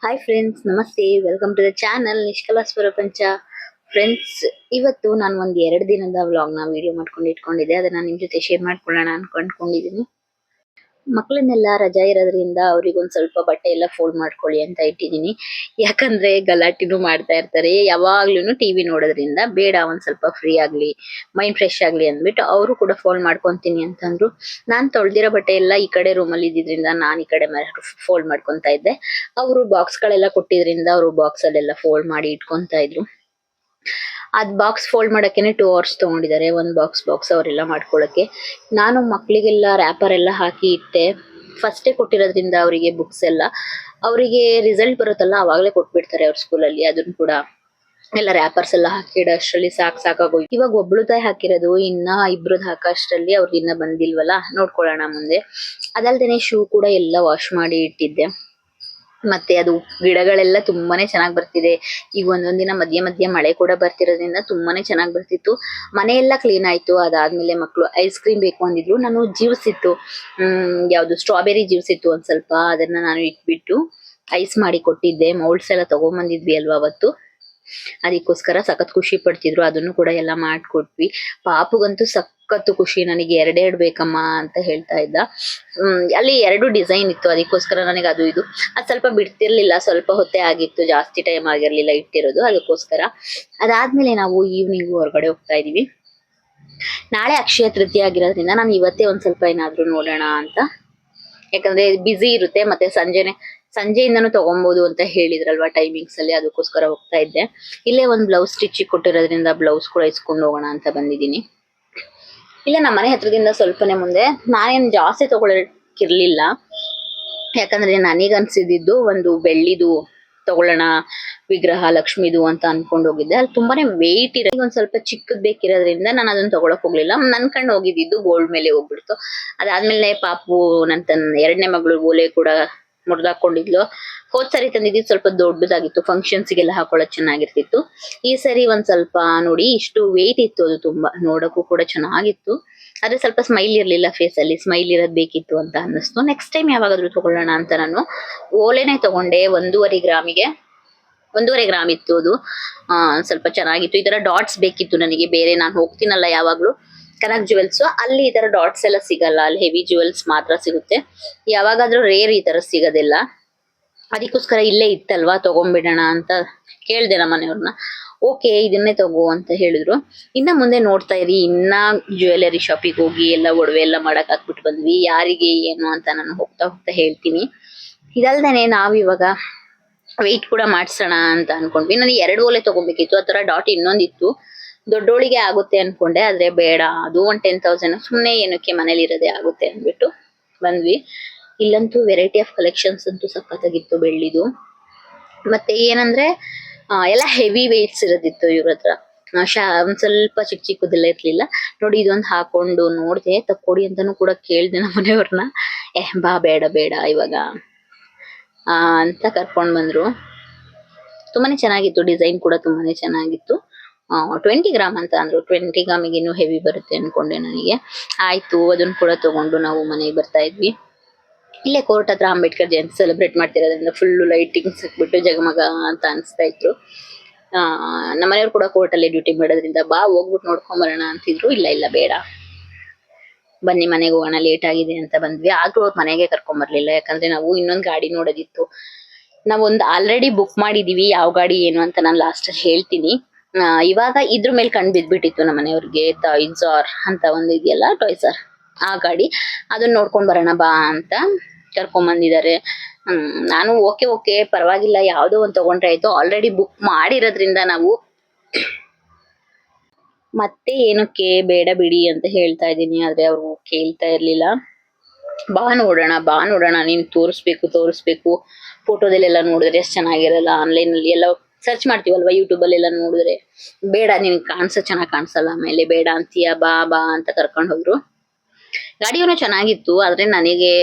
Hi friends, ನಮಸ್ತೆ. Welcome to the channel Nishkala Swarapancha. Friends, ಇವತ್ತು ನಾನು ಒಂದು 2 ದಿನದ ವ್ಲಾಗ್ನ ವಿಡಿಯೋ ಮಾಡ್ಕೊಂಡು ಇಟ್ಕೊಂಡಿದ್ದೆ. ಅದನ್ನ ನಿಮ್ ಜೊತೆ ಶೇರ್ ಮಾಡ್ಕೊಳ್ಳೋಣ ಅನ್ಕೊಂಡಿದ್ದೀನಿ. ಮಕ್ಕಳನ್ನೆಲ್ಲ ರಜಾ ಇರೋದ್ರಿಂದ ಅವ್ರಿಗೊಂದ್ ಸ್ವಲ್ಪ ಬಟ್ಟೆ ಎಲ್ಲ ಫೋಲ್ಡ್ ಮಾಡ್ಕೊಳ್ಳಿ ಅಂತ ಇಟ್ಟಿದ್ದೀನಿ. ಯಾಕಂದ್ರೆ ಗಲಾಟಿನೂ ಮಾಡ್ತಾ ಇರ್ತಾರೆ ಯಾವಾಗ್ಲೂ ಟಿವಿ ನೋಡೋದ್ರಿಂದ. ಬೇಡ, ಒಂದ್ ಸ್ವಲ್ಪ ಫ್ರೀ ಆಗ್ಲಿ, ಮೈಂಡ್ ಫ್ರೆಶ್ ಆಗ್ಲಿ ಅಂದ್ಬಿಟ್ಟು ಅವರು ಕೂಡ ಫೋಲ್ಡ್ ಮಾಡ್ಕೊಂತೀನಿ ಅಂತಂದ್ರು. ನಾನ್ ತೊಳ್ದಿರೋ ಬಟ್ಟೆ ಎಲ್ಲ ಈ ಕಡೆ ರೂಮಲ್ಲಿ ಇದ್ದಿದ್ರಿಂದ ನಾನ್ ಈ ಕಡೆ ಫೋಲ್ಡ್ ಮಾಡ್ಕೊಂತಾ ಇದ್ದೆ. ಅವರು ಬಾಕ್ಸ್ ಗಳೆಲ್ಲ ಕೊಟ್ಟಿದ್ರಿಂದ ಅವರು ಬಾಕ್ಸ್ ಅಲ್ಲೆಲ್ಲ ಫೋಲ್ಡ್ ಮಾಡಿ ಇಟ್ಕೊಂತಾ ಇದ್ರು. ಅದ್ ಬಾಕ್ಸ್ ಫೋಲ್ಡ್ ಮಾಡಕ್ಕೆನೆ 2 ಅವರ್ಸ್ ತಗೊಂಡಿದ್ದಾರೆ. ಒಂದ್ ಬಾಕ್ಸ್ ಅವರೆಲ್ಲ ಮಾಡ್ಕೊಳಕ್ಕೆ. ನಾನು ಮಕ್ಳಿಗೆಲ್ಲ ರ್ಯಾಪರ್ ಎಲ್ಲ ಹಾಕಿ ಇಟ್ಟೆ. ಫಸ್ಟೇ ಕೊಟ್ಟಿರೋದ್ರಿಂದ ಅವರಿಗೆ ಬುಕ್ಸ್ ಎಲ್ಲ, ಅವರಿಗೆ ರಿಸಲ್ಟ್ ಬರುತ್ತಲ್ಲ ಅವಾಗ್ಲೇ ಕೊಟ್ಬಿಡ್ತಾರೆ ಅವ್ರ ಸ್ಕೂಲಲ್ಲಿ. ಅದನ್ನ ಕೂಡ ಎಲ್ಲ ರ್ಯಾಪರ್ಸ್ ಎಲ್ಲ ಹಾಕಿಡ ಅಷ್ಟರಲ್ಲಿ ಸಾಕಾಗೋಯ್ತು. ಇವಾಗ ಒಬ್ಳು ತಾಯಿ ಹಾಕಿರೋದು, ಇನ್ನ ಇಬ್ರದ್ ಹಾಕಷ್ಟರಲ್ಲಿ ಅವ್ರಿಗೆ ಇನ್ನ ಬಂದಿಲ್ವಲ್ಲ, ನೋಡ್ಕೊಳ್ಳೋಣ ಮುಂದೆ. ಅದಲ್ದೇನೆ ಶೂ ಕೂಡ ಎಲ್ಲ ವಾಶ್ ಮಾಡಿ ಇಟ್ಟಿದ್ದೆ. ಮತ್ತೆ ಅದು ಗಿಡಗಳೆಲ್ಲ ತುಂಬಾನೇ ಚೆನ್ನಾಗ್ ಬರ್ತಿದೆ. ಈಗ ಒಂದೊಂದ್ ದಿನ ಮಧ್ಯ ಮಳೆ ಕೂಡ ಬರ್ತಿರೋದ್ರಿಂದ ತುಂಬಾನೇ ಚೆನ್ನಾಗ್ ಬರ್ತಿತ್ತು. ಮನೆಯೆಲ್ಲ ಕ್ಲೀನ್ ಆಯ್ತು. ಅದಾದ್ಮೇಲೆ ಮಕ್ಳು ಐಸ್ ಕ್ರೀಮ್ ಬೇಕು ಅಂದಿದ್ರು. ನಾನು ಜ್ಯೂಸ್ ಇತ್ತು, ಯಾವ್ದು ಸ್ಟ್ರಾಬೆರಿ ಜ್ಯೂಸ್ ಇತ್ತು ಒಂದ್ ಸ್ವಲ್ಪ, ಅದನ್ನ ನಾನು ಇಟ್ಬಿಟ್ಟು ಐಸ್ ಮಾಡಿ ಕೊಟ್ಟಿದ್ದೆ. ಮೌಲ್ಡ್ಸ್ ಎಲ್ಲ ತಗೊಂಬಂದಿದ್ವಿ ಅಲ್ವಾ ಅವತ್ತು, ಅದಕ್ಕೋಸ್ಕರ ಸಖತ್ ಖುಷಿ ಪಡ್ತಿದ್ರು. ಅದನ್ನು ಕೂಡ ಎಲ್ಲ ಮಾಡ್ಕೊಟ್ವಿ. ಪಾಪುಗಂತೂ ಸಖತ್ತು ಖುಷಿ, ನನಗೆ 2 ಬೇಕಮ್ಮ ಅಂತ ಹೇಳ್ತಾ ಇದ್ದ. ಅಲ್ಲಿ 2 ಡಿಸೈನ್ ಇತ್ತು, ಅದಕ್ಕೋಸ್ಕರ ನನಗೆ ಅದು ಇದು ಅದ್ ಸ್ವಲ್ಪ ಬಿಡ್ತಿರ್ಲಿಲ್ಲ. ಸ್ವಲ್ಪ ಹೊತ್ತೇ ಆಗಿತ್ತು, ಜಾಸ್ತಿ ಟೈಮ್ ಆಗಿರ್ಲಿಲ್ಲ ಇಟ್ಟಿರೋದು, ಅದಕ್ಕೋಸ್ಕರ. ಅದಾದ್ಮೇಲೆ ನಾವು ಈವ್ನಿಂಗ್ ಹೊರಗಡೆ ಹೋಗ್ತಾ ಇದೀವಿ. ನಾಳೆ ಅಕ್ಷಯ ತೃತೀಯ ಆಗಿರೋದ್ರಿಂದ ನಾನು ಇವತ್ತೇ ಒಂದ್ ಸ್ವಲ್ಪ ಏನಾದ್ರು ನೋಡೋಣ ಅಂತ. ಯಾಕಂದ್ರೆ ಬಿಸಿ ಇರುತ್ತೆ, ಮತ್ತೆ ಸಂಜೆಯಿಂದನೂ ತಗೊಬಹುದು ಅಂತ ಹೇಳಿದ್ರಲ್ವಾ ಟೈಮಿಂಗ್ಸ್ ಅಲ್ಲಿ, ಅದಕ್ಕೋಸ್ಕರ ಹೋಗ್ತಾ ಇದ್ದೆ. ಇಲ್ಲೇ ಒಂದ್ ಬ್ಲೌಸ್ ಸ್ಟಿಚ್ ಕೊಟ್ಟಿರೋದ್ರಿಂದ ಬ್ಲೌಸ್ ಕೂಡ ಇಸ್ಕೊಂಡು ಹೋಗೋಣ ಅಂತ ಬಂದಿದ್ದೀನಿ. ಇಲ್ಲ, ನಮ್ಮ ಮನೆ ಹತ್ರದಿಂದ ಸ್ವಲ್ಪನೇ ಮುಂದೆ. ನಾನೇನ್ ಜಾಸ್ತಿ ತಗೊಳಕ್ಕಿರ್ಲಿಲ್ಲ, ಯಾಕಂದ್ರೆ ನನಗ್ ಅನ್ಸಿದ್ದು ಒಂದು ಬೆಳ್ಳಿದು ತಗೊಳ್ಳೋಣ, ವಿಗ್ರಹ ಲಕ್ಷ್ಮಿದು ಅಂತ ಅನ್ಕೊಂಡ್ ಹೋಗಿದ್ದೆ. ಅಲ್ಲಿ ತುಂಬಾನೇ ವೆಯ್ಟ್ ಇರೋ, ಒಂದ್ ಸ್ವಲ್ಪ ಚಿಕ್ಕದ್ ಬೇಕಿರೋದ್ರಿಂದ ನಾನು ಅದನ್ನ ತಗೊಳಕ್ ಹೋಗ್ಲಿಲ್ಲ. ನನ್ ಕಣ್ ಹೋಗಿದ್ದು ಗೋಲ್ಡ್ ಮೇಲೆ ಹೋಗ್ಬಿಡ್ತು. ಅದಾದ್ಮೇಲೆ ಪಾಪು ತನ್ನ 2ನೇ ಮಗಳು ಓಲೆ ಕೂಡ ಮುರಿದಾಕೊಂಡಿದ್ಲು. ಹೋದ್ ಸರಿ ತಂದಿದ್ದು ಸ್ವಲ್ಪ ದೊಡ್ಡದಾಗಿತ್ತು, ಫಂಕ್ಷನ್ಸ್ಗೆಲ್ಲ ಹಾಕೊಳ್ಳೋದು ಚೆನ್ನಾಗಿರ್ತಿತ್ತು. ಈ ಸರಿ ಒಂದ್ ಸ್ವಲ್ಪ ನೋಡಿ, ಇಷ್ಟು ವೆಯ್ಟ್ ಇತ್ತು. ಅದು ತುಂಬಾ ನೋಡಕ್ಕೂ ಕೂಡ ಚೆನ್ನಾಗಿತ್ತು, ಆದ್ರೆ ಸ್ವಲ್ಪ ಸ್ಮೈಲ್ ಇರ್ಲಿಲ್ಲ ಫೇಸ್ ಅಲ್ಲಿ. ಸ್ಮೈಲ್ ಇರೋದ್ ಬೇಕಿತ್ತು ಅಂತ ಅನ್ನಿಸ್ತು. ನೆಕ್ಸ್ಟ್ ಟೈಮ್ ಯಾವಾಗಾದ್ರೂ ತಗೊಳ್ಳೋಣ ಅಂತ ನಾನು ಓಲೆನೆ ತಗೊಂಡೆ. 1.5 ಗ್ರಾಮಿಗೆ 1.5 ಗ್ರಾಮ್ ಇತ್ತು ಅದು. ಸ್ವಲ್ಪ ಚೆನ್ನಾಗಿತ್ತು. ಈ ತರ ಡಾಟ್ಸ್ ಬೇಕಿತ್ತು ನನಗೆ. ಬೇರೆ ನಾನು ಹೋಗ್ತೀನಲ್ಲ ಯಾವಾಗ್ಲೂ ಕನಕ್ ಜುವೆಲ್ಸ್, ಅಲ್ಲಿ ಈ ತರ ಡಾಟ್ಸ್ ಎಲ್ಲ ಸಿಗಲ್ಲ. ಅಲ್ಲಿ ಹೆವಿ ಜುವೆಲ್ಸ್ ಮಾತ್ರ ಸಿಗುತ್ತೆ, ಯಾವಾಗಾದ್ರೂ ರೇರ್ ಈ ತರ ಸಿಗೋದಿಲ್ಲ. ಅದಕ್ಕೋಸ್ಕರ ಇಲ್ಲೇ ಇತ್ತಲ್ವಾ, ತಗೊಂಡ್ಬಿಡೋಣ ಅಂತ ಕೇಳ್ದೆ ನಮ್ಮ ಮನೆಯವ್ರನ್ನ. ಓಕೆ, ಇದನ್ನೇ ತಗೋ ಅಂತ ಹೇಳಿದ್ರು. ಇನ್ನ ಮುಂದೆ ನೋಡ್ತಾ ಇರಿ, ಇನ್ನ ಜ್ಯುವೆಲರಿ ಶಾಪಿಗೆ ಹೋಗಿ ಎಲ್ಲ ಒಡವೆ ಎಲ್ಲ ಮಾಡಕ್ ಹಾಕ್ಬಿಟ್ಟು ಬಂದ್ವಿ. ಯಾರಿಗೆ ಏನು ಅಂತ ನಾನು ಹೋಗ್ತಾ ಹೇಳ್ತೀನಿ. ಇದಲ್ದೇನೆ ನಾವಿವಾಗ ವೆಯ್ಟ್ ಕೂಡ ಮಾಡ್ಸೋಣ ಅಂತ ಅನ್ಕೊಂಡ್ವಿ. ನನಗೆ 2 ಓಲೆ ತಗೊಬೇಕಿತ್ತು. ಆ ತರ ಡಾಟ್ ಇನ್ನೊಂದಿತ್ತು, ದೊಡ್ಡೋಳಿಗೆ ಆಗುತ್ತೆ ಅನ್ಕೊಂಡೆ, ಆದ್ರೆ ಬೇಡ, ಅದು 10,000 ಸುಮ್ನೆ ಏನಕ್ಕೆ, ಮನೇಲಿ ಇರೋದೇ ಆಗುತ್ತೆ ಅಂದ್ಬಿಟ್ಟು ಬಂದ್ವಿ. ಇಲ್ಲಂತೂ ವೆರೈಟಿ ಆಫ್ ಕಲೆಕ್ಷನ್ಸ್ ಅಂತೂ ಸಖತ್ತಾಗಿತ್ತು ಬೆಳ್ಳಿದು. ಮತ್ತೆ ಏನಂದ್ರೆ ಎಲ್ಲ ಹೆವಿ ವೆಯ್ಟ್ಸ್ ಇರೋದಿತ್ತು ಇವ್ರ ಹತ್ರ. ಒಂದ್ ಸ್ವಲ್ಪ ಚಿಕ್ಕದೆಲ್ಲ ಇರ್ಲಿಲ್ಲ. ನೋಡಿ, ಇದೊಂದು ಹಾಕೊಂಡು ನೋಡ್ದೆ, ತಕ್ಕೊಡಿ ಅಂತಾನು ಕೂಡ ಕೇಳ್ದೆ ನಮ್ಮ ಮನೆಯವ್ರನ್ನ. ಬಾ, ಬೇಡ ಇವಾಗ ಅಂತ ಕರ್ಕೊಂಡ್ ಬಂದ್ರು. ತುಂಬಾನೇ ಚೆನ್ನಾಗಿತ್ತು, ಡಿಸೈನ್ ಕೂಡ ತುಂಬಾನೇ ಚೆನ್ನಾಗಿತ್ತು. 20 ಗ್ರಾಮ್ ಅಂತ ಅಂದ್ರು. 20 ಗ್ರಾಮಿಗೆ ಇನ್ನೂ ಹೆವಿ ಬರುತ್ತೆ ಅನ್ಕೊಂಡೆ ನನಗೆ. ಆಯ್ತು, ಅದನ್ನ ಕೂಡ ತಗೊಂಡು ನಾವು ಮನೆಗೆ ಬರ್ತಾ ಇದ್ವಿ. ಇಲ್ಲೇ ಕೋರ್ಟ್ ಹತ್ರ Ambedkar Jayanti celebrate ಮಾಡ್ತಿರೋದ್ರಿಂದ full lightings ಹಾಕ್ಬಿಟ್ಟು ಜಗಮಗ ಅಂತ ಅನಿಸ್ತಾ ಇತ್ತು. ನಮ್ಮ ಮನೆಯವ್ರು ಕೂಡ ಕೋರ್ಟಲ್ಲಿ ಡ್ಯೂಟಿ ಮಾಡೋದ್ರಿಂದ ಬಾ, ಹೋಗ್ಬಿಟ್ಟು ನೋಡ್ಕೊಂಡ್ ಬರೋಣ ಅಂತಿದ್ರು. ಇಲ್ಲ ಬೇಡ, ಬನ್ನಿ ಮನೆಗೆ ಹೋಗೋಣ, ಲೇಟ್ ಆಗಿದೆ ಅಂತ ಬಂದ್ವಿ. ಆದ್ರೂ ಅವ್ರ ಮನೆಗೆ ಕರ್ಕೊಂಡ್ ಬರ್ಲಿಲ್ಲ, ಯಾಕಂದ್ರೆ ನಾವು ಇನ್ನೊಂದ್ ಗಾಡಿ ನೋಡೋದಿತ್ತು. ನಾವೊಂದು ಆಲ್ರೆಡಿ ಬುಕ್ ಮಾಡಿದೀವಿ, ಯಾವ ಗಾಡಿ ಏನು ಅಂತ ನಾನು ಲಾಸ್ಟ್ ಅಲ್ಲಿ ಹೇಳ್ತೀನಿ. ಇವಾಗ ಇದ್ರ ಮೇಲೆ ಕಣ್ ಬಿದ್ಬಿಟ್ಟಿತ್ತು ನಮ್ಮ ಮನೆಯವ್ರಿಗೆ. ಟಾಯ್ಸಾರ್ ಅಂತ ಒಂದು ಇದೆಯಲ್ಲ, ಟಾಯ್ಸಾರ್, ಆ ಗಾಡಿ, ಅದನ್ನ ನೋಡ್ಕೊಂಡ್ ಬರೋಣ ಬಾ ಅಂತ ಕರ್ಕೊಂಡ್ ಬಂದಿದ್ದಾರೆ. ನಾನು ಓಕೆ ಪರವಾಗಿಲ್ಲ, ಯಾವ್ದೋ ಒಂದ್ ತಗೊಂಡ್ರೆ ಆಯ್ತು. ಆಲ್ರೆಡಿ ಬುಕ್ ಮಾಡಿರೋದ್ರಿಂದ ನಾವು ಮತ್ತೆ ಏನಕ್ಕೆ ಬೇಡ ಬಿಡಿ ಅಂತ ಹೇಳ್ತಾ ಇದ್ದೀನಿ. ಆದ್ರೆ ಅವ್ರು ಕೇಳ್ತಾ ಇರ್ಲಿಲ್ಲ. ಬಾ ನೋಡೋಣ, ನೀನ್ ತೋರಿಸ್ಬೇಕು. ಫೋಟೋದಲ್ಲೆಲ್ಲ ನೋಡಿದ್ರೆ ಎಷ್ಟು ಚೆನ್ನಾಗಿರಲ್ಲ. ಆನ್ಲೈನ್ ಅಲ್ಲಿ ಎಲ್ಲ ಸರ್ಚ್ ಮಾಡ್ತೀವಲ್ವಾ, ಯೂಟ್ಯೂಬ್ ಅಲ್ಲೆಲ್ಲ ನೋಡಿದ್ರೆ ಬೇಡ, ನಿನ್ ಚೆನ್ನಾಗ್ ಕಾಣಿಸಲ್ಲ, ಆಮೇಲೆ ಬೇಡ ಅಂತೀಯ, ಬಾ ಅಂತ ಕರ್ಕೊಂಡ್ ಹೋದ್ರು. ಗಾಡಿಯನ್ನು ಚೆನ್ನಾಗಿತ್ತು, ಆದ್ರೆ ನನಗೆ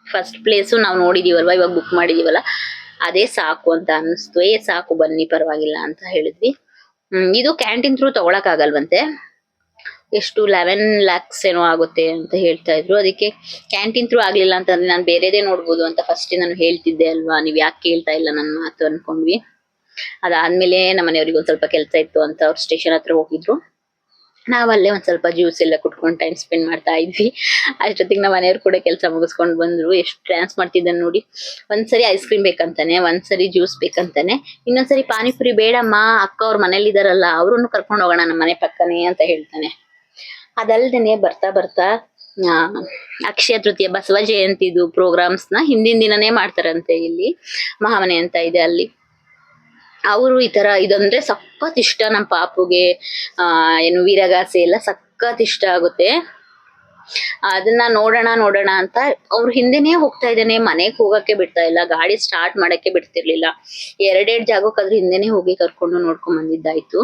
ಫಸ್ಟ್ ಪ್ಲೇಸು ನಾವು ನೋಡಿದೀವಲ್ವಾ, ಇವಾಗ ಬುಕ್ ಮಾಡಿದೀವಲ್ಲ, ಅದೇ ಸಾಕು ಅಂತ ಅನಿಸ್ತು. ಸಾಕು ಬನ್ನಿ ಪರವಾಗಿಲ್ಲ ಅಂತ ಹೇಳಿದ್ವಿ. ಇದು ಕ್ಯಾಂಟೀನ್ ಥ್ರೂ ತಗೊಳಕ್ ಆಗಲ್ವಂತೆ. ಎಷ್ಟು 11 lakhs ಏನೋ ಆಗುತ್ತೆ ಅಂತ ಹೇಳ್ತಾ ಇದ್ರು. ಅದಕ್ಕೆ ಕ್ಯಾಂಟೀನ್ ಥ್ರೂ ಆಗ್ಲಿಲ್ಲ ಅಂತಂದ್ರೆ ನಾನು ಬೇರೆದೇ ನೋಡ್ಬೋದು ಅಂತ ಫಸ್ಟ್ ನಾನು ಹೇಳ್ತಿದ್ದೆ ಅಲ್ವಾ, ನೀವ್ ಯಾಕೆ ಕೇಳ್ತಾ ಇಲ್ಲ ನನ್ನ ಮಾತು ಅನ್ಕೊಂಡ್ವಿ. ಅದಾದ್ಮೇಲೆ ನಮ್ಮ ಮನೆಯವ್ರಿಗೆ ಒಂದ್ ಸ್ವಲ್ಪ ಕೆಲಸ ಇತ್ತು ಅಂತ ಅವ್ರು ಸ್ಟೇಷನ್ ಹತ್ರ ಹೋಗಿದ್ರು. ನಾವಲ್ಲೇ ಒಂದ್ ಸ್ವಲ್ಪ ಜ್ಯೂಸ್ ಎಲ್ಲ ಕುಟ್ಕೊಂಡು ಟೈಮ್ ಸ್ಪೆಂಡ್ ಮಾಡ್ತಾ ಇದ್ವಿ. ಅಷ್ಟೊತ್ತಿಗೆ ನಮ್ಮ ಮನೆಯವ್ರು ಕೂಡ ಕೆಲಸ ಮುಗಿಸ್ಕೊಂಡು ಬಂದ್ರು. ಎಷ್ಟು ಡ್ಯಾನ್ಸ್ ಮಾಡ್ತಿದ್ದಾನೆ ನೋಡಿ. ಒಂದ್ಸರಿ ಐಸ್ ಕ್ರೀಮ್ ಬೇಕಂತಾನೆ, ಒಂದ್ಸರಿ ಜ್ಯೂಸ್ ಬೇಕಂತಾನೆ, ಇನ್ನೊಂದ್ಸರಿ ಪಾನಿಪುರಿ ಬೇಡಮ್ಮ, ಅಕ್ಕ ಅವ್ರ ಮನೇಲಿ ಇದಾರಲ್ಲ ಅವ್ರನ್ನು ಕರ್ಕೊಂಡು ಹೋಗೋಣ ನಮ್ಮ ಮನೆ ಪಕ್ಕನೇ ಅಂತ ಹೇಳ್ತಾನೆ. ಅದಲ್ದೇನೆ ಬರ್ತಾ ಬರ್ತಾ ಆ ಅಕ್ಷಯ ತೃತೀಯ ಬಸವ ಜಯಂತಿದು ಪ್ರೋಗ್ರಾಮ್ಸ್ ನ ಹಿಂದಿನ ದಿನನೇ ಮಾಡ್ತಾರಂತೆ. ಇಲ್ಲಿ ಮಹಾಮನೆ ಅಂತ ಇದೆ ಅಲ್ಲಿ. ಅವರು ಈ ತರ ಇದಂದ್ರೆ ಸಖತ್ ಇಷ್ಟ ನಮ್ ಪಾಪುಗೆ. ಏನು ವೀರಗಾಸೆ ಎಲ್ಲ ಸಖತ್ ಇಷ್ಟ ಆಗುತ್ತೆ. ಅದನ್ನ ನೋಡೋಣ ಅಂತ ಅವ್ರು ಹಿಂದೆನೆ ಹೋಗ್ತಾ ಇದ್ದಾನೆ. ಮನೆಗ್ ಹೋಗಕ್ಕೆ ಬಿಡ್ತಾ ಇಲ್ಲ, ಗಾಡಿ ಸ್ಟಾರ್ಟ್ ಮಾಡಕ್ಕೆ ಬಿಡ್ತಿರ್ಲಿಲ್ಲ. ಎರಡೆರಡ್ ಜಾಗಕ್ಕಾದ್ರೂ ಹಿಂದೆನೆ ಹೋಗಿ ಕರ್ಕೊಂಡು ನೋಡ್ಕೊಂಡ್ ಬಂದಿದ್ದಾಯ್ತು.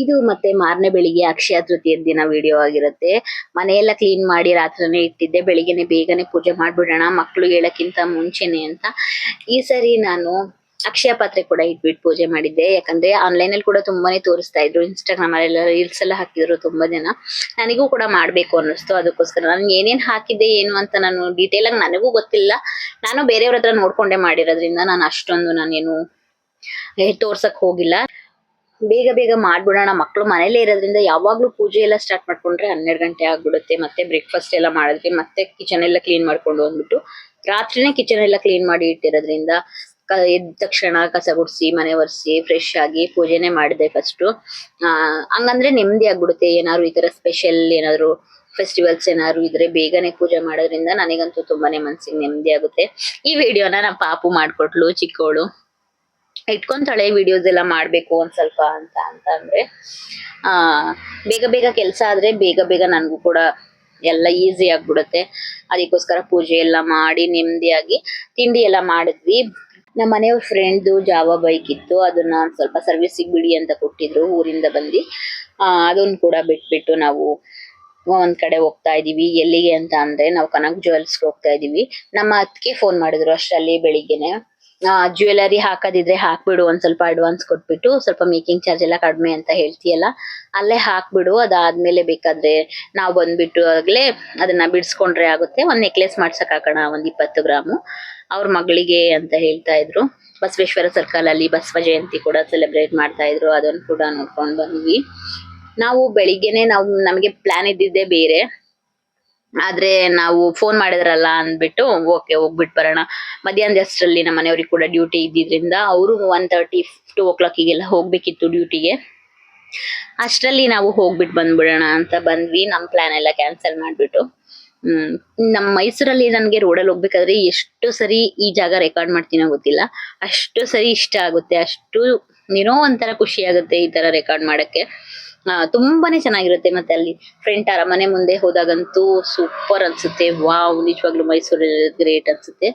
ಇದು ಮತ್ತೆ ಮಾರನೇ ಬೆಳಿಗ್ಗೆ ಅಕ್ಷಯ ತೃತೀಯದ ದಿನ ವಿಡಿಯೋ ಆಗಿರುತ್ತೆ. ಮನೆಯೆಲ್ಲ ಕ್ಲೀನ್ ಮಾಡಿ ರಾತ್ರಿನೇ ಇಟ್ಟಿದ್ದೆ, ಬೆಳಿಗ್ಗೆನೆ ಬೇಗನೆ ಪೂಜೆ ಮಾಡ್ಬಿಡೋಣ ಮಕ್ಳು ಹೇಳಕ್ಕಿಂತ ಮುಂಚೆನೆ ಅಂತ. ಈ ಸರಿ ನಾನು ಅಕ್ಷಯ ಪಾತ್ರೆ ಕೂಡ ಇಟ್ಬಿಟ್ಟು ಪೂಜೆ ಮಾಡಿದ್ದೆ. ಯಾಕಂದ್ರೆ ಆನ್ಲೈನ್ ಅಲ್ಲಿ ಕೂಡ ತುಂಬಾನೇ ತೋರಿಸ್ತಾ ಇದ್ರು, ಇನ್ಸ್ಟಾಗ್ರಾಮ್ ಅಲ್ಲೆಲ್ಲ ರೀಲ್ಸ್ ಎಲ್ಲ ಹಾಕಿದ್ರು ತುಂಬಾ ಜನ. ನನಗೂ ಕೂಡ ಮಾಡ್ಬೇಕು ಅನ್ನಿಸ್ತು. ಅದಕ್ಕೋಸ್ಕರ ನಾನು ಏನೇನ್ ಹಾಕಿದ್ದೆ ಏನು ಅಂತ ನಾನು ಡೀಟೇಲ್ ಆಗಿ ನನಗೂ ಗೊತ್ತಿಲ್ಲ. ನಾನು ಬೇರೆಯವ್ರ ಹತ್ರ ನೋಡ್ಕೊಂಡೆ ಮಾಡಿರೋದ್ರಿಂದ ನಾನು ಅಷ್ಟೊಂದು ನಾನೇನು ತೋರ್ಸಕ್ ಹೋಗಿಲ್ಲ. ಬೇಗ ಬೇಗ ಮಾಡ್ಬಿಡೋಣ, ಮಕ್ಳು ಮನೇಲೇ ಇರೋದ್ರಿಂದ ಯಾವಾಗ್ಲೂ ಪೂಜೆ ಎಲ್ಲ ಸ್ಟಾರ್ಟ್ ಮಾಡ್ಕೊಂಡ್ರೆ 12 ಗಂಟೆ ಆಗ್ಬಿಡುತ್ತೆ. ಮತ್ತೆ ಬ್ರೇಕ್ಫಾಸ್ಟ್ ಎಲ್ಲ ಮಾಡಿದ್ವಿ, ಮತ್ತೆ ಕಿಚನ್ ಎಲ್ಲ ಕ್ಲೀನ್ ಮಾಡ್ಕೊಂಡು ಹೋಗ್ಬಿಟ್ಟು ರಾತ್ರಿನೇ ಕಿಚನ್ ಎಲ್ಲ ಕ್ಲೀನ್ ಮಾಡಿ ಇಟ್ಟಿರೋದ್ರಿಂದ ಎದ್ದ ತಕ್ಷಣ ಕಸ ಗುಡಿಸಿ ಮನೆ ಒರೆಸಿ ಫ್ರೆಶ್ ಆಗಿ ಪೂಜೆನೆ ಮಾಡಿದೆ ಫಸ್ಟ್. ಹಂಗಂದ್ರೆ ನೆಮ್ಮದಿ ಆಗ್ಬಿಡುತ್ತೆ. ಏನಾದ್ರು ಈ ತರ ಸ್ಪೆಷಲ್ ಏನಾದ್ರು ಫೆಸ್ಟಿವಲ್ಸ್ ಏನಾದ್ರು ಇದ್ರೆ ಬೇಗನೆ ಪೂಜೆ ಮಾಡೋದ್ರಿಂದ ನನಗಂತೂ ತುಂಬಾನೇ ಮನ್ಸಿಗೆ ನೆಮ್ಮದಿ ಆಗುತ್ತೆ. ಈ ವಿಡಿಯೋನ ನಮ್ಮ ಪಾಪು ಮಾಡ್ಕೊಟ್ಲು, ಚಿಕ್ಕವಳು ಇಟ್ಕೊಂತಾಳೆ ವಿಡಿಯೋಸ್ ಎಲ್ಲ ಮಾಡ್ಬೇಕು ಒಂದ್ ಸ್ವಲ್ಪ ಅಂತ ಅಂದ್ರೆ ಬೇಗ ಬೇಗ ಕೆಲಸ ಆದ್ರೆ ಬೇಗ ಬೇಗ ನನ್ಗೂ ಕೂಡ ಎಲ್ಲ ಈಸಿ ಆಗ್ಬಿಡುತ್ತೆ. ಅದಕ್ಕೋಸ್ಕರ ಪೂಜೆ ಎಲ್ಲ ಮಾಡಿ ನೆಮ್ಮದಿಯಾಗಿ ತಿಂಡಿ ಎಲ್ಲ ಮಾಡಿದ್ವಿ. ನಮ್ಮ ಮನೆಯವ್ರ ಫ್ರೆಂಡ್ದು ಜಾವ ಬೈಕ್ ಇತ್ತು, ಅದನ್ನ ಸ್ವಲ್ಪ ಸರ್ವಿಸಿಗೆ ಬಿಡಿ ಅಂತ ಕೊಟ್ಟಿದ್ರು ಊರಿಂದ ಬಂದು. ಅದನ್ನ ಕೂಡ ಬಿಟ್ಬಿಟ್ಟು ನಾವು ಒಂದ್ ಕಡೆ ಹೋಗ್ತಾ ಇದೀವಿ. ಎಲ್ಲಿಗೆ ಅಂತ ಅಂದ್ರೆ ನಾವು ಕನಕ್ ಜುವೆಲ್ಸ್ಗೆ ಹೋಗ್ತಾ ಇದೀವಿ. ನಮ್ಮ ಅತ್ತಿಗೆ ಫೋನ್ ಮಾಡಿದ್ರು ಅಷ್ಟರಲ್ಲಿ ಬೆಳಿಗ್ಗೆನೆ, ಜ್ಯುವೆಲರಿ ಹಾಕೋದಿದ್ರೆ ಹಾಕ್ಬಿಡು, ಒಂದ್ ಸ್ವಲ್ಪ ಅಡ್ವಾನ್ಸ್ ಕೊಟ್ಬಿಟ್ಟು ಸ್ವಲ್ಪ ಮೇಕಿಂಗ್ ಚಾರ್ಜ್ ಎಲ್ಲ ಕಡಿಮೆ ಅಂತ ಹೇಳ್ತೀಯಲ್ಲ ಅಲ್ಲೇ ಹಾಕ್ಬಿಡು, ಅದಾದ್ಮೇಲೆ ಬೇಕಾದ್ರೆ ನಾವು ಬಂದ್ಬಿಟ್ಟು ಆಗ್ಲೇ ಅದನ್ನ ಬಿಡಿಸ್ಕೊಂಡ್ರೆ ಆಗುತ್ತೆ. ಒಂದ್ ನೆಕ್ಲೆಸ್ ಮಾಡ್ಸಕ್ ಹಾಕೋಣ ಒಂದ್ 20 ಗ್ರಾಮು ಅವ್ರ ಮಗಳಿಗೆ ಅಂತ ಹೇಳ್ತಾ ಇದ್ರು. ಬಸವೇಶ್ವರ ಸರ್ಕಲ್ ಅಲ್ಲಿ ಬಸವ ಜಯಂತಿ ಕೂಡ ಸೆಲೆಬ್ರೇಟ್ ಮಾಡ್ತಾ ಇದ್ರು, ಅದನ್ನ ಕೂಡ ನೋಡ್ಕೊಂಡ್ ಬಂದ್ವಿ. ನಾವು ಬೆಳಿಗ್ಗೆನೆ ನಮಗೆ ಪ್ಲಾನ್ ಇದ್ದಿದ್ದೆ ಬೇರೆ, ಆದ್ರೆ ನಾವು ಫೋನ್ ಮಾಡಿದ್ರಲ್ಲ ಅಂದ್ಬಿಟ್ಟು ಓಕೆ ಹೋಗ್ಬಿಟ್ಟು ಬರೋಣ. ಮಧ್ಯಾಹ್ನದ ಅಷ್ಟರಲ್ಲಿ ನಮ್ಮ ಮನೆಯವ್ರಿಗೆ ಕೂಡ ಡ್ಯೂಟಿ ಇದ್ದಿದ್ರಿಂದ ಅವರು 1:30 2 o'clock ಹೋಗ್ಬೇಕಿತ್ತು ಡ್ಯೂಟಿಗೆ. ಅಷ್ಟರಲ್ಲಿ ನಾವು ಹೋಗ್ಬಿಟ್ಟು ಬಂದ್ಬಿಡೋಣ ಅಂತ ಬಂದ್ವಿ. ನಮ್ ಪ್ಲಾನ್ ಎಲ್ಲ ಕ್ಯಾನ್ಸಲ್ ಮಾಡ್ಬಿಟ್ಟು ನಮ್ಮ ಮೈಸೂರಲ್ಲಿ ನನ್ಗೆ ರೋಡಲ್ಲಿ ಹೋಗ್ಬೇಕಾದ್ರೆ ಎಷ್ಟು ಸರಿ ಈ ಜಾಗ ರೆಕಾರ್ಡ್ ಮಾಡ್ತೀನೋ ಗೊತ್ತಿಲ್ಲ, ಅಷ್ಟು ಸರಿ ಇಷ್ಟ ಆಗುತ್ತೆ. ಅಷ್ಟು ಏನೋ ಒಂಥರ ಖುಷಿ ಆಗುತ್ತೆ ಈ ತರ ರೆಕಾರ್ಡ್ ಮಾಡಕ್ಕೆ. ತುಂಬಾನೇ ಚೆನ್ನಾಗಿರುತ್ತೆ. ಮತ್ತೆ ಅಲ್ಲಿ ಫ್ರಂಟ್ ಅರಮನೆ ಮುಂದೆ ಹೋದಾಗಂತೂ ಸೂಪರ್ ಅನ್ಸುತ್ತೆ. ವಾವ್, ನಿಜವಾಗ್ಲೂ ಮೈಸೂರಲ್ಲಿ ಗ್ರೇಟ್ ಅನ್ಸುತ್ತೆ.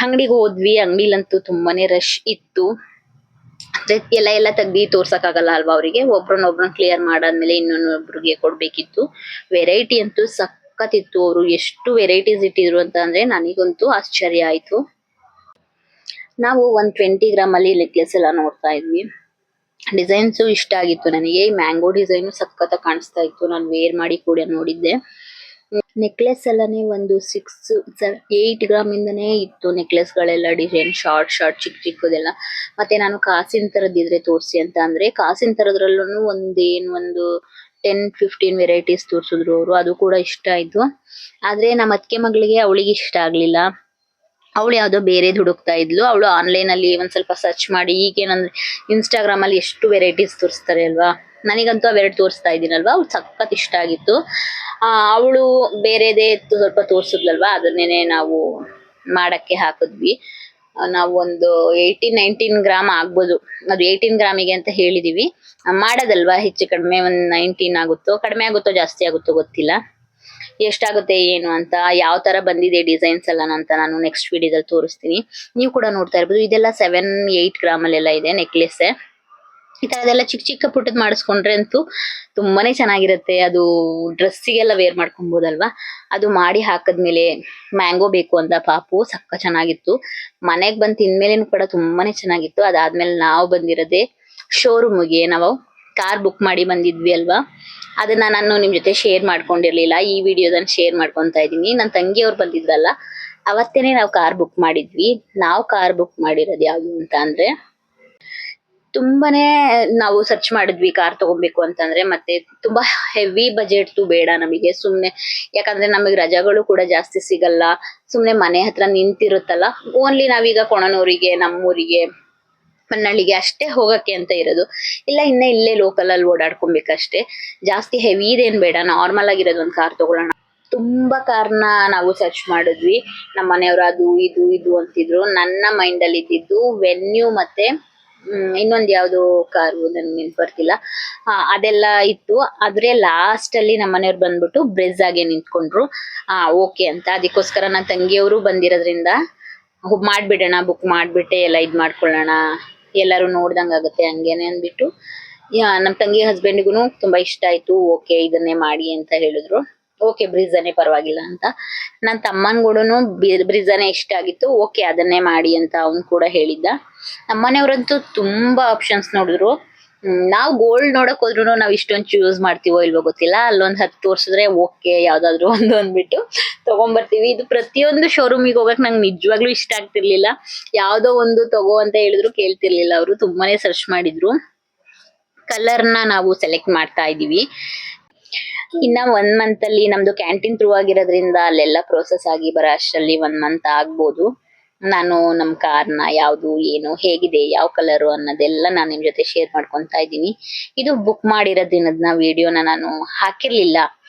ಅಂಗಡಿಗೆ ಹೋದ್ವಿ, ಅಂಗಡಿಲಂತೂ ತುಂಬಾನೇ ರಶ್ ಇತ್ತು. ಎಲ್ಲ ತೆಗ್ದಿ ತೋರ್ಸಕ್ ಆಗಲ್ಲ ಅಲ್ವಾ ಅವ್ರಿಗೆ, ಒಬ್ರನ್ನೊಬ್ರನ್ನ ಕ್ಲಿಯರ್ ಮಾಡಾದ್ಮೇಲೆ ಇನ್ನೊಬ್ಬರಿಗೆ ಕೊಡ್ಬೇಕಿತ್ತು. ವೆರೈಟಿ ಅಂತೂ ಸಖತ್ ಇತ್ತು. ಅವರು ಎಷ್ಟು ವೆರೈಟೀಸ್ ಇಟ್ಟಿದ್ರು ಅಂತ ಅಂದ್ರೆ ನನಗಂತೂ ಆಶ್ಚರ್ಯ ಆಯ್ತು. ನಾವು 120 ಗ್ರಾಮಲ್ಲಿ ನೆಕ್ಲೆಸ್ ಎಲ್ಲ ನೋಡ್ತಾ ಇದ್ವಿ. ಡಿಸೈನ್ಸು ಇಷ್ಟ ಆಗಿತ್ತು ನನಗೆ. ಮ್ಯಾಂಗೋ ಡಿಸೈನ್ ಸಖತ್ ಕಾಣಿಸ್ತಾ ಇತ್ತು, ನಾನು ವೇರ್ ಮಾಡಿ ಕೂಡ ನೋಡಿದ್ದೆ. ನೆಕ್ಲೆಸ್ ಎಲ್ಲಾನೇ ಒಂದು 8 ಗ್ರಾಮ್ ಇಂದನೇ ಇತ್ತು ನೆಕ್ಲೆಸ್ ಗಳೆಲ್ಲ, ಡಿಸೈನ್ ಶಾರ್ಟ್ ಚಿಕ್ಕ ಚಿಕ್ಕದೆಲ್ಲ. ಮತ್ತೆ ನಾನು ಕಾಸಿನ ತರದಿದ್ರೆ ತೋರಿಸಿ ಅಂತ ಅಂದ್ರೆ ಕಾಸಿನ ತರದ್ರಲ್ಲೂ ಒಂದು 10-15 ವೆರೈಟೀಸ್ ತೋರಿಸಿದ್ರು ಅವರು, ಅದು ಕೂಡ ಇಷ್ಟ ಆಯ್ತು. ಆದ್ರೆ ನಮ್ಮ ಅತ್ತಿಗೆ ಮಗಳಿಗೆ ಅವಳಿಗೆ ಇಷ್ಟ ಆಗ್ಲಿಲ್ಲ. ಅವಳು ಯಾವ್ದೋ ಬೇರೆದ್ ಹುಡುಕ್ತಾ ಇದ್ಲು. ಅವಳು ಆನ್ಲೈನ್ ಅಲ್ಲಿ ಒಂದ್ ಸ್ವಲ್ಪ ಸರ್ಚ್ ಮಾಡಿ, ಈಗೇನಂದ್ರೆ ಇನ್ಸ್ಟಾಗ್ರಾಮ್ ಅಲ್ಲಿ ಎಷ್ಟು ವೆರೈಟೀಸ್ ತೋರಿಸ್ತಾರೆ ಅಲ್ವಾ, ನನಗಂತೂ ಅವೆರಡು ತೋರಿಸ್ತಾ ಇದೀನಲ್ವಾ, ಅವ್ಳು ಸಖತ್ ಇಷ್ಟ ಆಗಿತ್ತು. ಅವಳು ಬೇರೆದೇ ಸ್ವಲ್ಪ ತೋರ್ಸಿದ್ಲಲ್ವಾ, ಅದನ್ನೇನೆ ನಾವು ಮಾಡಕ್ಕೆ ಹಾಕಿದ್ವಿ. ನಾವು ಒಂದು 18-19 ಗ್ರಾಮ್ ಆಗ್ಬೋದು, ಅದು 18 ಗ್ರಾಮಿಗೆ ಅಂತ ಹೇಳಿದೀವಿ. ಮಾಡೋದಲ್ವಾ, ಹೆಚ್ಚು ಕಡಿಮೆ ಒಂದ್ 19 ಆಗುತ್ತೋ, ಕಡಿಮೆ ಆಗುತ್ತೋ ಜಾಸ್ತಿ ಆಗುತ್ತೋ ಗೊತ್ತಿಲ್ಲ. ಎಷ್ಟಾಗುತ್ತೆ ಏನು ಅಂತ, ಯಾವ ತರ ಬಂದಿದೆ ಡಿಸೈನ್ಸ್ ಎಲ್ಲ ಅಂತ ನಾನು ನೆಕ್ಸ್ಟ್ ವಿಡಿಯೋದಲ್ಲಿ ತೋರಿಸ್ತೀನಿ. ನೀವು ಕೂಡ ನೋಡ್ತಾ ಇರ್ಬೋದು, ಇದೆಲ್ಲ 7-8 ಗ್ರಾಮ್ ಅಲ್ಲೆಲ್ಲ ಇದೆ ನೆಕ್ಲೆಸ್. ಈ ತರದೆಲ್ಲ ಚಿಕ್ಕ ಚಿಕ್ಕ ಪುಟ್ಟದ್ ಮಾಡಿಸ್ಕೊಂಡ್ರೆ ಅಂತೂ ತುಂಬಾನೇ ಚೆನ್ನಾಗಿರುತ್ತೆ. ಅದು ಡ್ರೆಸ್ಸಿಗೆಲ್ಲ ವೇರ್ ಮಾಡ್ಕೊಬೋದಲ್ವಾ. ಅದು ಮಾಡಿ ಹಾಕದ್ಮೇಲೆ ಮ್ಯಾಂಗೋ ಬೇಕು ಅಂತ ಪಾಪು, ಸಕ್ಕ ಚೆನ್ನಾಗಿತ್ತು. ಮನೆಗ್ ಬಂದ್ ತಿಂದ್ಮೇಲೆನೂ ಕೂಡ ತುಂಬಾನೇ ಚೆನ್ನಾಗಿತ್ತು. ಅದಾದ್ಮೇಲೆ ನಾವು ಬಂದಿರೋದೇ ಶೋರೂಮ್ಗೆ. ನಾವು ಕಾರ್ ಬುಕ್ ಮಾಡಿ ಬಂದಿದ್ವಿ ಅಲ್ವಾ, ಅದನ್ನ ನಾನು ನಿಮ್ ಜೊತೆ ಶೇರ್ ಮಾಡ್ಕೊಂಡಿರ್ಲಿಲ್ಲ. ಈ ವಿಡಿಯೋದನ್ನ ಶೇರ್ ಮಾಡ್ಕೊಂತಾ ಇದೀನಿ. ನನ್ನ ತಂಗಿಯವ್ರು ಬಂದಿದ್ರಲ್ಲ, ಅವತ್ತೇನೆ ನಾವು ಕಾರ್ ಬುಕ್ ಮಾಡಿದ್ವಿ. ನಾವು ಕಾರ್ ಬುಕ್ ಮಾಡಿರೋದು ಯಾವ್ದು ಅಂತ ಅಂದ್ರೆ, ತುಂಬಾನೇ ನಾವು ಸರ್ಚ್ ಮಾಡಿದ್ವಿ ಕಾರ್ ತಗೋಬೇಕು ಅಂತಂದ್ರೆ. ಮತ್ತೆ ತುಂಬಾ ಹೆವಿ ಬಜೆಟ್ ಬೇಡ ನಮಗೆ, ಸುಮ್ನೆ. ಯಾಕಂದ್ರೆ ನಮಗೆ ರಜಾಗಳು ಕೂಡ ಜಾಸ್ತಿ ಸಿಗಲ್ಲ. ಸುಮ್ನೆ ಮನೆ ಹತ್ರ ನಿಂತಿರುತ್ತಲ್ಲ, ಓನ್ಲಿ ನಾವೀಗ ಕೊಣನೂರಿಗೆ, ನಮ್ಮೂರಿಗೆ, ಹೊನ್ನಳ್ಳಿಗೆ ಅಷ್ಟೇ ಹೋಗಕ್ಕೆ ಅಂತ ಇರೋದು. ಇಲ್ಲ ಇಲ್ಲೇ ಲೋಕಲ್ ಅಲ್ಲಿ ಓಡಾಡ್ಕೊಬೇಕಷ್ಟೇ. ಜಾಸ್ತಿ ಹೆವಿ ಇದೇನ್ ಬೇಡ, ನಾರ್ಮಲ್ ಆಗಿರೋದು ಒಂದ್ ಕಾರ್ ತಗೊಳ್ಳೋಣ. ತುಂಬಾ ಕಾರ್ನ ನಾವು ಸರ್ಚ್ ಮಾಡಿದ್ವಿ. ನಮ್ಮ ಮನೆಯವರು ಅದು ಇದು ಅಂತಿದ್ರು. ನನ್ನ ಮೈಂಡ್ ಅಲ್ಲಿ ಇದ್ದಿದ್ದು ವೆನ್ಯೂ ಮತ್ತೆ ಇನ್ನೊಂದ್ ಯಾವ್ದು ಕಾರು ನನ್ಗೆ ನೆನ್ಪು ಬರ್ತಿಲ್ಲ. ಅದೆಲ್ಲ ಇತ್ತು. ಆದ್ರೆ ಲಾಸ್ಟ್ ಅಲ್ಲಿ ನಮ್ಮ ಮನೆಯವ್ರು ಬಂದ್ಬಿಟ್ಟು ಬ್ರೆಜ್ ಆಗಿ ನಿಂತ್ಕೊಂಡ್ರು. ಓಕೆ ಅಂತ. ಅದಕ್ಕೋಸ್ಕರ ನನ್ನ ತಂಗಿಯವರು ಬಂದಿರೋದ್ರಿಂದ ಮಾಡ್ಬಿಡೋಣ, ಬುಕ್ ಮಾಡ್ಬಿಟ್ಟೆ ಎಲ್ಲ ಇದ್ ಮಾಡ್ಕೊಳ್ಳೋಣ, ಎಲ್ಲಾರು ನೋಡ್ದಂಗ ಆಗುತ್ತೆ ಹಂಗೇನೆ ಅಂದ್ಬಿಟ್ಟು. ನಮ್ ತಂಗಿ ಹಸ್ಬೆಂಡ್ಗೂ ತುಂಬಾ ಇಷ್ಟ ಆಯ್ತು. ಓಕೆ ಇದನ್ನೇ ಮಾಡಿ ಅಂತ ಹೇಳಿದ್ರು. ಓಕೆ ಬ್ರಿಜಾನೇ ಪರವಾಗಿಲ್ಲ ಅಂತ. ನನ್ ತಮ್ಮನ್ಗೂಡನು ಬ್ರಿಜಾನೇ ಇಷ್ಟ ಆಗಿತ್ತು. ಓಕೆ ಅದನ್ನೇ ಮಾಡಿ ಅಂತ ಅವ್ನ್ ಕೂಡ ಹೇಳಿದ್ದ. ನಮ್ಮನೆಯವ್ರಂತೂ ತುಂಬಾ ಆಪ್ಷನ್ಸ್ ನೋಡಿದ್ರು. ನಾವು ಗೋಲ್ಡ್ ನೋಡಕ್ ಹೋದ್ರು ನಾವ್ ಇಷ್ಟೊಂದು ಚೂಸ್ ಮಾಡ್ತೀವೋ ಇಲ್ವೋ ಗೊತ್ತಿಲ್ಲ. ಅಲ್ಲೊಂದ್ 10 ತೋರ್ಸಿದ್ರೆ ಓಕೆ ಯಾವ್ದಾದ್ರು ಒಂದು ಅಂದ್ಬಿಟ್ಟು ತಗೊಂಡ್ಬರ್ತೀವಿ. ಇದು ಪ್ರತಿಯೊಂದು ಶೋರೂಮಿಗೆ ಹೋಗಕ್ ನಂಗೆ ನಿಜವಾಗ್ಲೂ ಇಷ್ಟ ಆಗ್ತಿರ್ಲಿಲ್ಲ. ಯಾವ್ದೋ ಒಂದು ತಗೋ ಅಂತ ಹೇಳಿದ್ರು ಕೇಳ್ತಿರ್ಲಿಲ್ಲ. ಅವರು ತುಂಬಾನೇ ಸರ್ಚ್ ಮಾಡಿದ್ರು. ಕಲರ್ನ ನಾವು ಸೆಲೆಕ್ಟ್ ಮಾಡ್ತಾ ಇದೀವಿ. ಇನ್ನ 1 ಮಂತ್ ಅಲ್ಲಿ ನಮ್ದು ಕ್ಯಾಂಟೀನ್ ಥ್ರೂ ಆಗಿರೋದ್ರಿಂದ ಅಲ್ಲೆಲ್ಲ ಪ್ರೋಸೆಸ್ ಆಗಿ ಬರೋ ಅಷ್ಟರಲ್ಲಿ 1 ಮಂತ್ ಆಗ್ಬೋದು. ನಾನು ನಮ್ ಕಾರ್ನ ಯಾವ್ದು ಏನು ಹೇಗಿದೆ ಯಾವ ಕಲರು ಅನ್ನೋದೆಲ್ಲ ನಾನು ನಿಮ್ ಜೊತೆ ಶೇರ್ ಮಾಡ್ಕೊಂತಾ ಇದ್ದೀನಿ. ಇದು ಬುಕ್ ಮಾಡಿರೋ ದಿನದ ವಿಡಿಯೋನ ನಾನು ಹಾಕಿರ್ಲಿಲ್ಲ.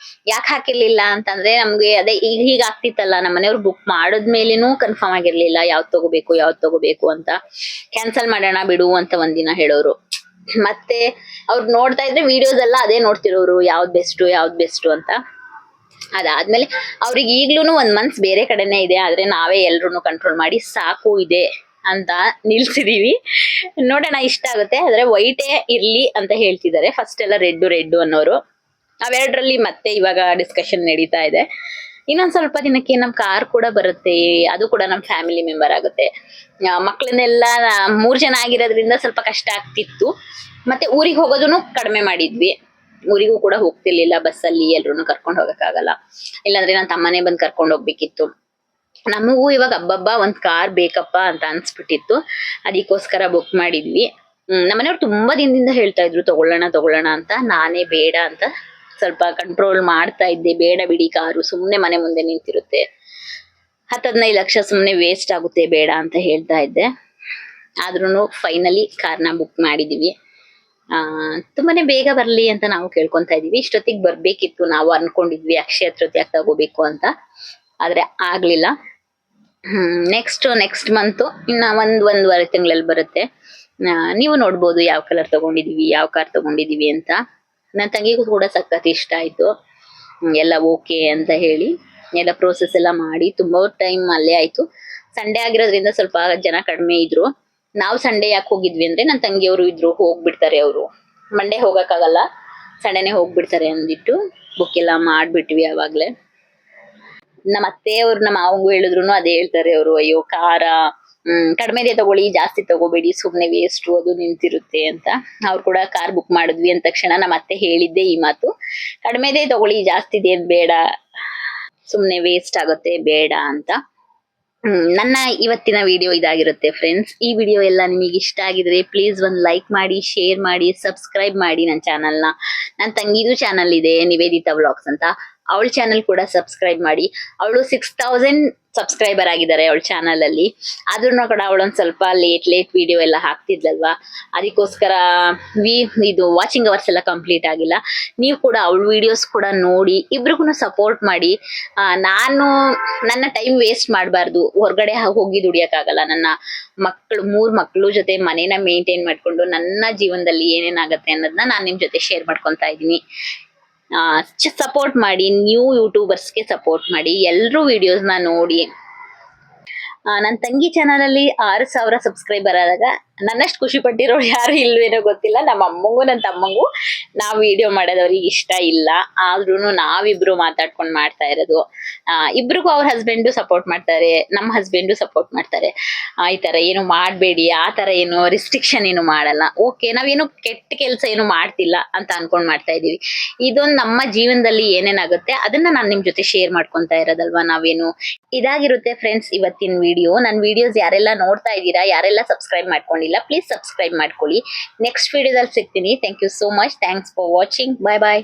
ಯಾಕೆ ಹಾಕಿರ್ಲಿಲ್ಲ ಅಂತಂದ್ರೆ, ನಮ್ಗೆ ಅದೇ ಈಗ ಆಗ್ತಿತ್ತಲ್ಲ, ನಮ್ಮ ಮನೆಯವ್ರು ಬುಕ್ ಮಾಡದ್ಮೇಲೆನೂ ಕನ್ಫರ್ಮ್ ಆಗಿರ್ಲಿಲ್ಲ ಯಾವ್ದು ತಗೋಬೇಕು ಅಂತ. ಕ್ಯಾನ್ಸಲ್ ಮಾಡೋಣ ಬಿಡು ಅಂತ ಒಂದಿನ ಹೇಳೋರು. ಮತ್ತೆ ಅವ್ರು ನೋಡ್ತಾ ಇದ್ರೆ ವಿಡಿಯೋಸ್ ಎಲ್ಲ ಅದೇ ನೋಡ್ತಿರೋರು, ಯಾವ್ದ್ ಬೆಸ್ಟ್ ಅಂತ. ಅದಾದ್ಮೇಲೆ ಅವ್ರಿಗೆ ಈಗ್ಲೂನು 1 ಮಂತ್ಸ್ ಬೇರೆ ಕಡೆನೆ ಇದೆ. ಆದ್ರೆ ನಾವೇ ಎಲ್ರು ಕಂಟ್ರೋಲ್ ಮಾಡಿ ಸಾಕು ಇದೆ ಅಂತ ನಿಲ್ಸಿದೀವಿ. ನೋಡೋಣ, ಇಷ್ಟ ಆಗುತ್ತೆ. ಆದ್ರೆ ವೈಟೇ ಇರ್ಲಿ ಅಂತ ಹೇಳ್ತಿದ್ದಾರೆ. ಫಸ್ಟ್ ಎಲ್ಲ ರೆಡ್ ಅನ್ನೋರು. ಅವೆರಡರಲ್ಲಿ ಮತ್ತೆ ಇವಾಗ ಡಿಸ್ಕಷನ್ ನಡೀತಾ ಇದೆ. ಇನ್ನೊಂದ್ ಸ್ವಲ್ಪ ದಿನಕ್ಕೆ ನಮ್ ಕಾರ್ ಕೂಡ ಬರುತ್ತೆ. ಅದು ಕೂಡ ನಮ್ ಫ್ಯಾಮಿಲಿ ಮೆಂಬರ್ ಆಗುತ್ತೆ. ಮಕ್ಳನ್ನೆಲ್ಲ 3 ಜನ ಆಗಿರೋದ್ರಿಂದ ಸ್ವಲ್ಪ ಕಷ್ಟ ಆಗ್ತಿತ್ತು. ಮತ್ತೆ ಊರಿಗೆ ಹೋಗೋದನ್ನು ಕಡಿಮೆ ಮಾಡಿದ್ವಿ. ಊರಿಗೂ ಕೂಡ ಹೋಗ್ತಿರ್ಲಿಲ್ಲ ಬಸ್ಸಲ್ಲಿ, ಎಲ್ರು ಕರ್ಕೊಂಡ್ ಹೋಗಕ್ಕಾಗಲ್ಲ. ಇಲ್ಲಾಂದ್ರೆ ನಾನ್ ತಮ್ಮನೇ ಬಂದ್ ಕರ್ಕೊಂಡ್ ಹೋಗ್ಬೇಕಿತ್ತು. ನಮಗೂ ಇವಾಗ ಹಬ್ಬಬ್ಬ ಒಂದ್ ಕಾರ್ ಬೇಕಪ್ಪ ಅಂತ ಅನ್ಸ್ಬಿಟ್ಟಿತ್ತು. ಅದಕ್ಕೋಸ್ಕರ ಬುಕ್ ಮಾಡಿದ್ವಿ. ನಮ್ಮನೆಯವ್ರು ತುಂಬಾ ದಿನದಿಂದ ಹೇಳ್ತಾ ಇದ್ರು ತಗೊಳ್ಳೋಣ ಅಂತ. ನಾನೇ ಬೇಡ ಅಂತ ಸ್ವಲ್ಪ ಕಂಟ್ರೋಲ್ ಮಾಡ್ತಾ ಇದ್ದೆ. ಬೇಡ ಬಿಡಿ, ಕಾರು ಸುಮ್ನೆ ಮನೆ ಮುಂದೆ ನಿಂತಿರುತ್ತೆ, 10-15 ಲಕ್ಷ ಸುಮ್ನೆ ವೇಸ್ಟ್ ಆಗುತ್ತೆ, ಬೇಡ ಅಂತ ಹೇಳ್ತಾ ಇದ್ದೆ. ಆದ್ರೂನು ಫೈನಲಿ ಕಾರ್ನ ಬುಕ್ ಮಾಡಿದೀವಿ. ತುಂಬಾನೇ ಬೇಗ ಬರ್ಲಿ ಅಂತ ನಾವು ಕೇಳ್ಕೊಂತಾ ಇದೀವಿ. ಇಷ್ಟೊತ್ತಿಗೆ ಬರ್ಬೇಕಿತ್ತು, ನಾವು ಅನ್ಕೊಂಡಿದ್ವಿ ಅಕ್ಷಯ ತೃತೀಯಕ್ಕೆ ತಗೋಬೇಕು ಅಂತ. ಆದ್ರೆ ಆಗ್ಲಿಲ್ಲ. ನೆಕ್ಸ್ಟ್ ಮಂತ್ ಇನ್ನ ಒಂದೂವರೆ ತಿಂಗಳಲ್ಲಿ ಬರುತ್ತೆ. ನೀವು ನೋಡ್ಬೋದು ಯಾವ ಕಲರ್ ತಗೊಂಡಿದೀವಿ, ಯಾವ ಕಾರ್ ತಗೊಂಡಿದೀವಿ ಅಂತ. ನನ್ನ ತಂಗಿಗೂ ಕೂಡ ಸಖತ್ ಇಷ್ಟ ಆಯ್ತು. ಎಲ್ಲ ಓಕೆ ಅಂತ ಹೇಳಿ ಎಲ್ಲ ಪ್ರೋಸೆಸ್ ಎಲ್ಲ ಮಾಡಿ ತುಂಬಾ ಟೈಮ್ ಅಲ್ಲೇ ಆಯ್ತು. ಸಂಡೇ ಆಗಿರೋದ್ರಿಂದ ಸ್ವಲ್ಪ ಜನ ಕಡಿಮೆ ಇದ್ರು. ನಾವು ಸಂಡೇ ಯಾಕೆ ಹೋಗಿದ್ವಿ ಅಂದ್ರೆ, ನನ್ನ ತಂಗಿಯವರು ಇದ್ರು, ಹೋಗ್ಬಿಡ್ತಾರೆ ಅವರು. ಮಂಡೇ ಹೋಗಕ್ಕಾಗಲ್ಲ, ಸಂಡೇನೆ ಹೋಗ್ಬಿಡ್ತಾರೆ ಅಂದ್ಬಿಟ್ಟು ಬುಕ್ ಎಲ್ಲ ಮಾಡ್ಬಿಟ್ವಿ ಅವಾಗ್ಲೇ. ನಮ್ಮ ಅತ್ತೆಯವ್ರು ನಮ್ಮ ಮಾವಂಗೂ ಹೇಳಿದ್ರು ಅದೇ ಹೇಳ್ತಾರೆ ಅವರು. ಅಯ್ಯೋ ಕಾರ ಕಡಿಮೆದೇ ತಗೊಳ್ಳಿ, ಜಾಸ್ತಿ ತಗೋಬೇಡಿ, ಸುಮ್ನೆ ವೇಸ್ಟ್, ಅದು ನಿಂತಿರುತ್ತೆ ಅಂತ. ಅವ್ರು ಕೂಡ ಕಾರ್ ಬುಕ್ ಮಾಡಿದ್ವಿ ಅಂದ ತಕ್ಷಣ ನಮ್ಮ ಅತ್ತೆ ಹೇಳಿದ್ದೆ ಈ ಮಾತು, ಕಡಿಮೆದೇ ತಗೊಳ್ಳಿ, ಜಾಸ್ತಿದೇನ್ ಬೇಡ, ಸುಮ್ನೆ ವೇಸ್ಟ್ ಆಗುತ್ತೆ, ಬೇಡ ಅಂತ. ನನ್ನ ಇವತ್ತಿನ ವಿಡಿಯೋ ಇದಾಗಿರುತ್ತೆ ಫ್ರೆಂಡ್ಸ್. ಈ ವಿಡಿಯೋ ಎಲ್ಲ ನಿಮಗೆ ಇಷ್ಟ ಆಗಿದ್ರೆ ಪ್ಲೀಸ್ ಒಂದು ಲೈಕ್ ಮಾಡಿ, ಶೇರ್ ಮಾಡಿ, ಸಬ್ಸ್ಕ್ರೈಬ್ ಮಾಡಿ ನನ್ನ ಚಾನಲ್ನ. ನನ್ನ ತಂಗಿದು ಚಾನಲ್ ಇದೆ, ನಿವೇದಿತಾ ವ್ಲಾಗ್ಸ್ ಅಂತ. ಅವಳ ಚಾನಲ್ ಕೂಡ ಸಬ್ಸ್ಕ್ರೈಬ್ ಮಾಡಿ. ಅವಳು 6000 ಸಬ್ಸ್ಕ್ರೈಬರ್ ಆಗಿದ್ದಾರೆ ಅವಳ ಚಾನಲ್ ಅಲ್ಲಿ. ಆದ್ರೂ ಕೂಡ ಅವಳೊಂದ್ ಸ್ವಲ್ಪ ಲೇಟ್ ವಿಡಿಯೋ ಎಲ್ಲ ಹಾಕ್ತಿದ್ಲಲ್ವಾ, ಅದಕ್ಕೋಸ್ಕರ ಇದು ವಾಚಿಂಗ್ ಅವರ್ಸ್ ಎಲ್ಲ ಕಂಪ್ಲೀಟ್ ಆಗಿಲ್ಲ. ನೀವು ಕೂಡ ಅವಳ ವಿಡಿಯೋಸ್ ಕೂಡ ನೋಡಿ ಇಬ್ರಿಗೂ ಸಪೋರ್ಟ್ ಮಾಡಿ. ನಾನು ನನ್ನ ಟೈಮ್ ವೇಸ್ಟ್ ಮಾಡಬಾರ್ದು, ಹೊರಗಡೆ ಹೋಗಿ ದುಡಿಯಕ್ಕಾಗಲ್ಲ. ನನ್ನ ಮಕ್ಕಳು 3 ಮಕ್ಕಳು ಜೊತೆ ಮನೇನ ಮೇಂಟೈನ್ ಮಾಡ್ಕೊಂಡು ನನ್ನ ಜೀವನದಲ್ಲಿ ಏನೇನಾಗತ್ತೆ ಅನ್ನೋದನ್ನ ನಾನು ನಿಮ್ ಜೊತೆ ಶೇರ್ ಮಾಡ್ಕೊಂತಾ ಇದ್ದೀನಿ. ಸಪೋರ್ಟ್ ಮಾಡಿ, ನ್ಯೂ ಯೂಟ್ಯೂಬರ್ಸ್ಗೆ ಸಪೋರ್ಟ್ ಮಾಡಿ, ಎಲ್ಲರೂ ವಿಡಿಯೋಸ್ನ ನೋಡಿ. ನನ್ನ ತಂಗಿ ಚಾನಲ್ ಅಲ್ಲಿ 6000 ಸಬ್ಸ್ಕ್ರೈಬರ್ ಆದಾಗ ನನ್ನಷ್ಟು ಖುಷಿ ಪಟ್ಟಿರೋರು ಯಾರು ಇಲ್ವೇನೋ ಗೊತ್ತಿಲ್ಲ. ನಮ್ಮ ಅಮ್ಮಂಗೂ ನನ್ನ ತಮ್ಮಂಗೂ ನಾವು ವಿಡಿಯೋ ಮಾಡೋದವ್ರಿಗೆ ಇಷ್ಟ ಇಲ್ಲ, ಆದ್ರೂ ನಾವಿಬ್ರು ಮಾತಾಡ್ಕೊಂಡು ಮಾಡ್ತಾ ಇರೋದು. ಇಬ್ರಿಗೂ ಅವ್ರ ಹಸ್ಬೆಂಡು ಸಪೋರ್ಟ್ ಮಾಡ್ತಾರೆ, ನಮ್ಮ ಹಸ್ಬೆಂಡು ಸಪೋರ್ಟ್ ಮಾಡ್ತಾರೆ. ಈ ತರ ಏನು ಮಾಡಬೇಡಿ, ಆ ತರ ಏನು ರಿಸ್ಟ್ರಿಕ್ಷನ್ ಏನು ಮಾಡಲ್ಲ. ಓಕೆ, ನಾವೇನು ಕೆಟ್ಟ ಕೆಲಸ ಏನು ಮಾಡ್ತಿಲ್ಲ ಅಂತ ಅನ್ಕೊಂಡ್ ಮಾಡ್ತಾ ಇದೀವಿ. ಇದೊಂದು ನಮ್ಮ ಜೀವನದಲ್ಲಿ ಏನೇನಾಗುತ್ತೆ ಅದನ್ನ ನಾನು ನಿಮ್ ಜೊತೆ ಶೇರ್ ಮಾಡ್ಕೊಂತಾ ಇರೋದಲ್ವಾ. ನಾವೇನು ಇದಾಗಿರುತ್ತೆ ಫ್ರೆಂಡ್ಸ್ ಇವತ್ತಿನ ವಿಡಿಯೋ. ನನ್ನ ವಿಡಿಯೋಸ್ ಯಾರೆಲ್ಲ ನೋಡ್ತಾ ಇದ್ದೀರಾ, ಯಾರೆಲ್ಲ ಸಬ್ಸ್ಕ್ರೈಬ್ ಮಾಡ್ಕೊಂಡಿಲ್ಲ, ಪ್ಲೀಸ್ ಸಬ್ಸ್ಕ್ರೈಬ್ ಮಾಡ್ಕೊಳ್ಳಿ. ನೆಕ್ಸ್ಟ್ ವಿಡಿಯೋದಲ್ಲಿ ಸಿಗ್ತೀನಿ. Thank you so much. Thanks for watching. Bye bye.